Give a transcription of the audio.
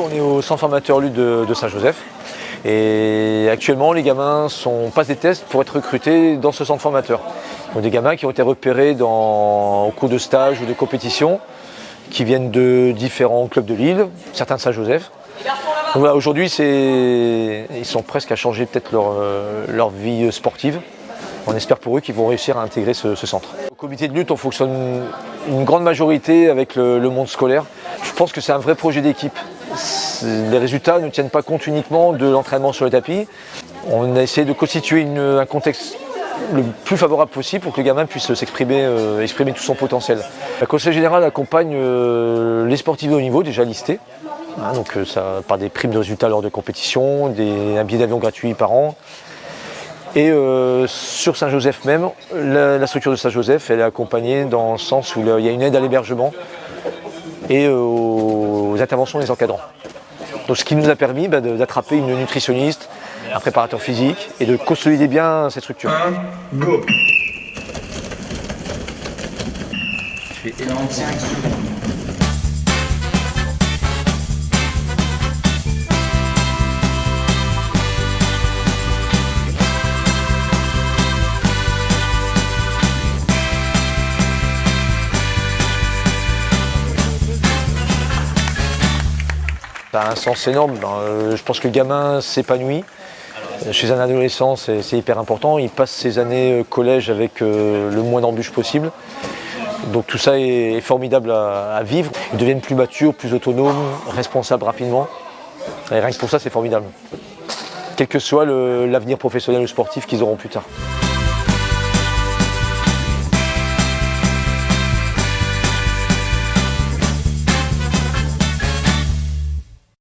on est au centre formateur lutte de Saint-Joseph. Et actuellement, les gamins passent des tests pour être recrutés dans ce centre formateur. Donc des gamins qui ont été repérés au cours de stages ou de compétitions, qui viennent de différents clubs de Lille, certains de Saint-Joseph. Donc voilà, aujourd'hui, ils sont presque à changer peut-être leur vie sportive. On espère pour eux qu'ils vont réussir à intégrer ce centre. Au comité de lutte, on fonctionne une grande majorité avec le monde scolaire. Je pense que c'est un vrai projet d'équipe. Les résultats ne tiennent pas compte uniquement de l'entraînement sur le tapis. On a essayé de constituer un contexte le plus favorable possible pour que le gamin puisse s'exprimer, exprimer tout son potentiel. Le conseil général accompagne les sportifs de haut niveau déjà listés, donc par des primes de résultats lors de compétitions, un billet d'avion gratuit par an. Et sur Saint-Joseph même, la structure de Saint-Joseph, elle est accompagnée dans le sens où il y a une aide à l'hébergement et aux interventions des encadrants. Donc ce qui nous a permis d'attraper une nutritionniste, un préparateur physique et de consolider bien cette structure. Go. Je fais énormément de 5 secondes. Ça a un sens énorme. Je pense que le gamin s'épanouit. Chez un adolescent, c'est hyper important. Il passe ses années collège avec le moins d'embûches possible. Donc tout ça est formidable à vivre. Ils deviennent plus matures, plus autonomes, responsables rapidement. Et rien que pour ça, c'est formidable. Quel que soit l'avenir professionnel ou sportif qu'ils auront plus tard.